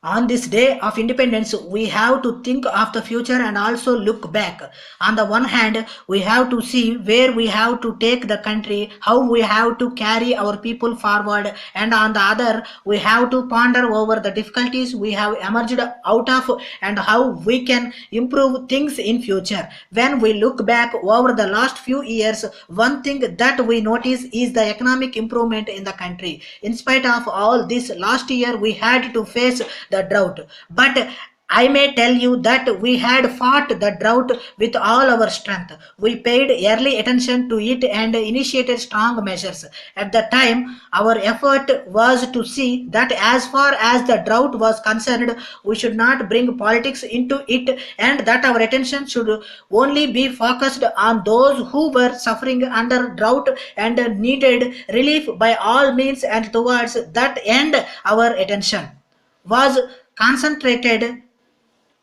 On this day of independence, we have to think of the future and also look back. On the one hand, we have to see where we have to take the country, how we have to carry our people forward, and on the other, we have to ponder over the difficulties we have emerged out of and how we can improve things in future. When we look back over the last few years, one thing that we notice is the economic improvement in the country. In spite of all this, last year we had to face the drought. But I may tell you that we had fought the drought with all our strength. We paid early attention to it and initiated strong measures. At the time, our effort was to see that as far as the drought was concerned, we should not bring politics into it and that our attention should only be focused on those who were suffering under drought and needed relief by all means, and towards that end, our attention was concentrated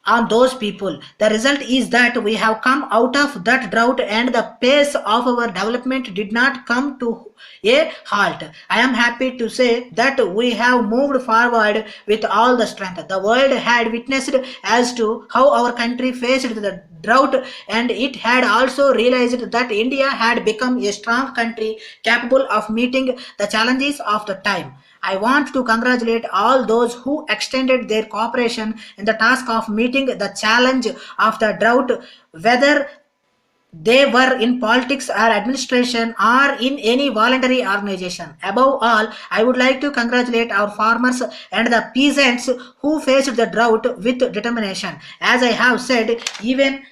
on those people. The result is that we have come out of that drought and the pace of our development did not come to a halt. I am happy to say that we have moved forward with all the strength. The world had witnessed as to how our country faced the drought, and it had also realized that India had become a strong country capable of meeting the challenges of the time. I want to congratulate all those who extended their cooperation in the task of meeting the challenge of the drought, whether they were in politics or administration or in any voluntary organization. Above all, I would like to congratulate our farmers and the peasants who faced the drought with determination. As I have said, even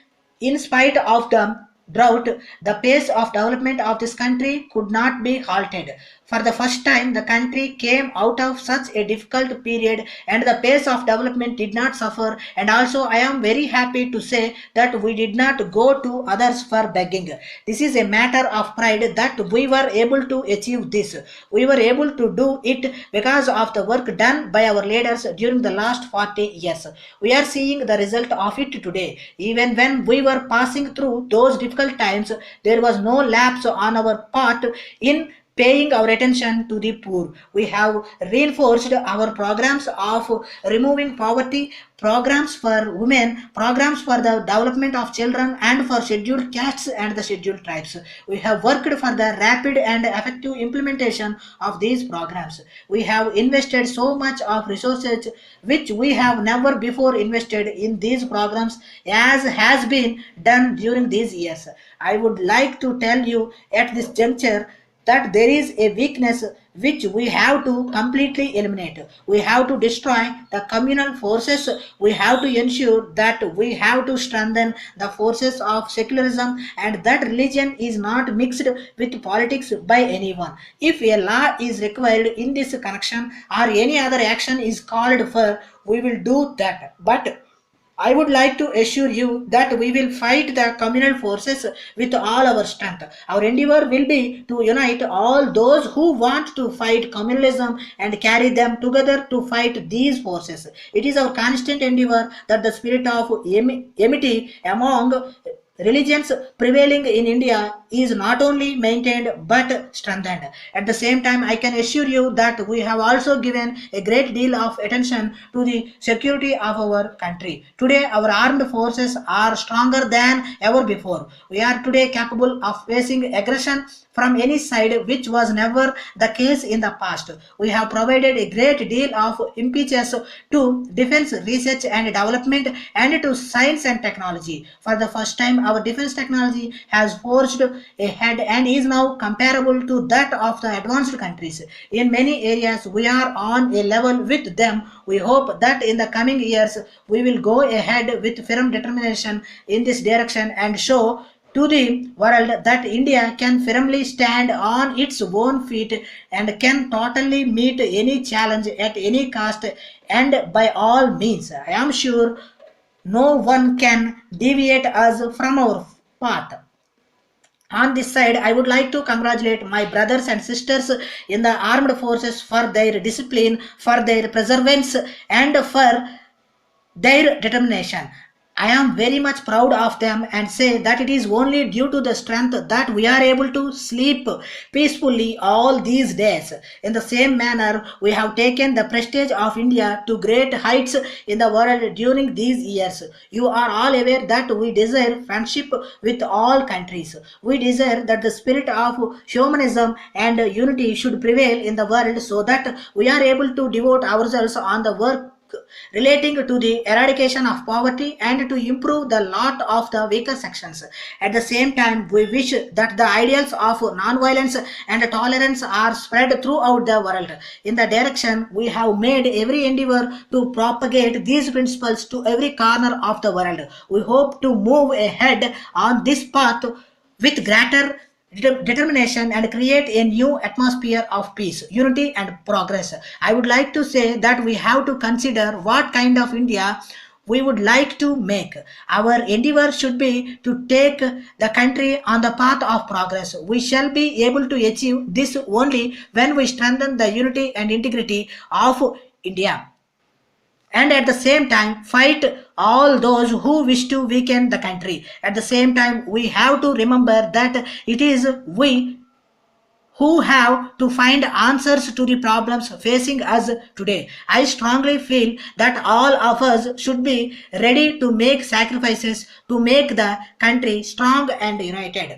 in spite of the drought, the pace of development of this country could not be halted. For the first time, the country came out of such a difficult period and the pace of development did not suffer. And also, I am very happy to say that we did not go to others for begging. This is a matter of pride that we were able to achieve this. We were able to do it because of the work done by our leaders during the last 40 years. We are seeing the result of it today. Even when we were passing through those difficult times, there was no lapse on our part in paying our attention to the poor. We have reinforced our programs of removing poverty, programs for women, programs for the development of children, and for scheduled castes and the scheduled tribes. We have worked for the rapid and effective implementation of these programs. We have invested so much of resources which we have never before invested in these programs as has been done during these years. I would like to tell you at this juncture that there is a weakness which we have to completely eliminate. We have to destroy the communal forces. We have to ensure that we have to strengthen the forces of secularism and that religion is not mixed with politics by anyone. If a law is required in this connection or any other action is called for, we will do that. But I would like to assure you that we will fight the communal forces with all our strength. Our endeavor will be to unite all those who want to fight communalism and carry them together to fight these forces. It is our constant endeavor that the spirit of amity among religions prevailing in India is not only maintained but strengthened. At the same time, I can assure you that we have also given a great deal of attention to the security of our country. Today, our armed forces are stronger than ever before. We are today capable of facing aggression from any side, which was never the case in the past. We have provided a great deal of impetus to defense research and development and to science and technology. For the first time, our defense technology has forged ahead and is now comparable to that of the advanced countries. In many areas, we are on a level with them. We hope that in the coming years, we will go ahead with firm determination in this direction and show to the world that India can firmly stand on its own feet and can totally meet any challenge at any cost and by all means. I am sure no one can deviate us from our path. On this side, I would like to congratulate my brothers and sisters in the armed forces for their discipline, for their perseverance, and for their determination. I am very much proud of them and say that it is only due to the strength that we are able to sleep peacefully all these days. In the same manner, we have taken the prestige of India to great heights in the world during these years. You are all aware that we desire friendship with all countries. We desire that the spirit of humanism and unity should prevail in the world so that we are able to devote ourselves on the work relating to the eradication of poverty and to improve the lot of the weaker sections. At the same time, we wish that the ideals of non-violence and tolerance are spread throughout the world. In the direction, we have made every endeavor to propagate these principles to every corner of the world. We hope to move ahead on this path with greater determination and create a new atmosphere of peace, unity, and progress. I would like to say that we have to consider what kind of India we would like to make. Our endeavor should be to take the country on the path of progress. We shall be able to achieve this only when we strengthen the unity and integrity of India and at the same time fight all those who wish to weaken the country. At the same time, we have to remember that it is we who have to find answers to the problems facing us today. I strongly feel that all of us should be ready to make sacrifices to make the country strong and united.